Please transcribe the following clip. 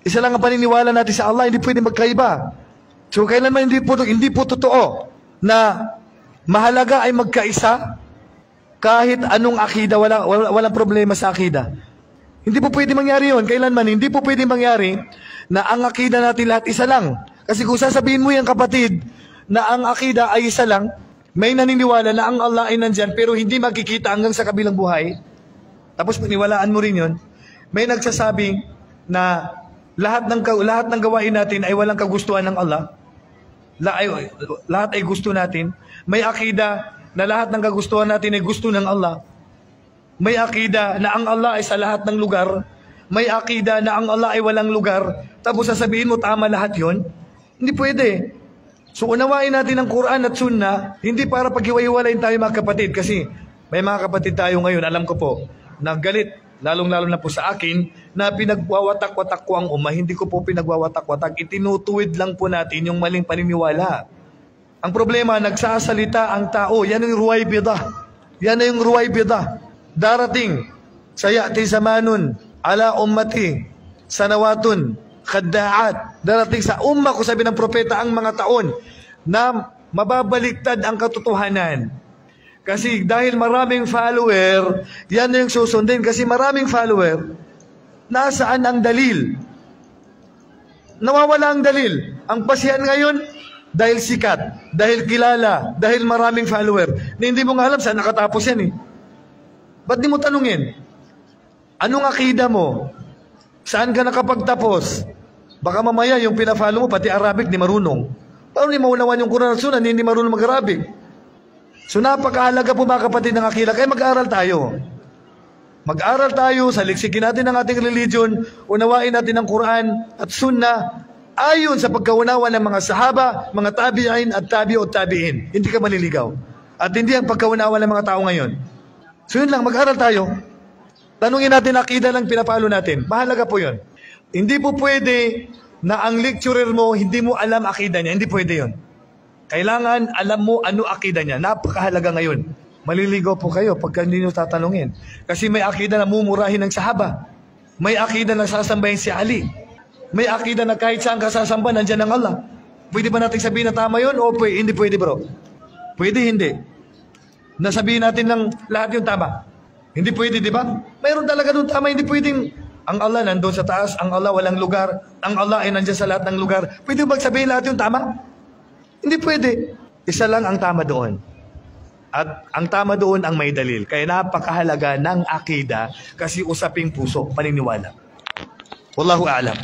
Isa lang ang paniniwala natin sa Allah, hindi pwede magkaiba. So kailanman hindi po totoo na mahalaga ay magkaisa kahit anong akida, walang problema sa akida. Hindi po pwede mangyari yun. Kailanman, hindi po pwede mangyari na ang akida natin lahat isa lang. Kasi kung sasabihin mo yan kapatid, na ang akida ay isa lang, may naniniwala na ang Allah ay nandyan pero hindi makikita hanggang sa kabilang buhay, tapos paniwalaan mo rin yun, may nagsasabi na lahat ng gawain natin ay walang kagustuhan ng Allah, lahat ay gusto natin. May akida na lahat ng kagustuhan natin ay gusto ng Allah. May akida na ang Allah ay sa lahat ng lugar. May akida na ang Allah ay walang lugar. Tapos sasabihin mo tama lahat yon? Hindi pwede. So unawain natin ang Quran at Sunnah, hindi para paghiwa-hiwalayin tayo mga kapatid. Kasi may mga kapatid tayo ngayon, alam ko po, na galit, lalong-lalo na po sa akin, na pinagwawatak-watak ko ang umma. Hindi ko po pinagwawatak-watak. Itinutuwid lang po natin yung maling paniniwala. Ang problema, nagsasalita ang tao. Yan yung ruwaybidah. Yan na yung ruwaybidah. Darating, sayati zamanun, ala ummati, sanawatun, khadda'at. Darating sa umma ko, sabi ng propeta, ang mga taon na mababaliktad ang katotohanan. Kasi dahil maraming follower, yan na yung susundin. Kasi maraming follower, nasaan ang dalil? Nawawala ang dalil. Ang pasihan ngayon, dahil sikat, dahil kilala, dahil maraming follower, na hindi mo nga alam saan nakatapos yan eh. Ba't di mo tanungin? Anong akida mo? Saan ka nakapagtapos? Baka mamaya yung pinafollow mo, pati Arabic, di marunong. Paano di maunawan yung Quran at Sunnah, hindi marunong mag-Arabic? So napakahalaga po mga kapatid ng akida, kaya mag-aral tayo. Mag-aral tayo, saliksikin natin ang ating religion, unawain natin ang Quran at Sunnah, ayon sa pagkaunawa ng mga sahaba, mga tabi'in at tabi'in. Hindi ka maliligaw. At hindi ang pagkaunawa ng mga tao ngayon. So yun lang, mag-aral tayo. Tanungin natin akida lang pinapalo natin. Mahalaga po yun. Hindi po pwede na ang lecturer mo, hindi mo alam akida niya. Hindi pwede yun. Kailangan alam mo ano akida niya. Napakahalaga ngayon. Maliligaw po kayo pagka hindi nyo tatanungin. Kasi may akida na mumurahin ng sahaba. May akida na sasambahin si Ali. May akida na kahit saan ka sasamba, nandyan ang Allah. Pwede ba natin sabihin na tama yun? O pwede, hindi pwede bro? Pwede, hindi. Nasabihin natin ng lahat yung tama. Hindi pwede, di ba? Mayroon talaga doon tama, hindi pwedeng ang Allah nandoon sa taas, ang Allah walang lugar, ang Allah ay nandiyan sa lahat ng lugar. Pwede ba magsabihin lahat yung tama? Hindi pwede. Isa lang ang tama doon. At ang tama doon ang may dalil. Kaya napakahalaga ng akida kasi usaping puso, paniniwala. Wallahu a'lam.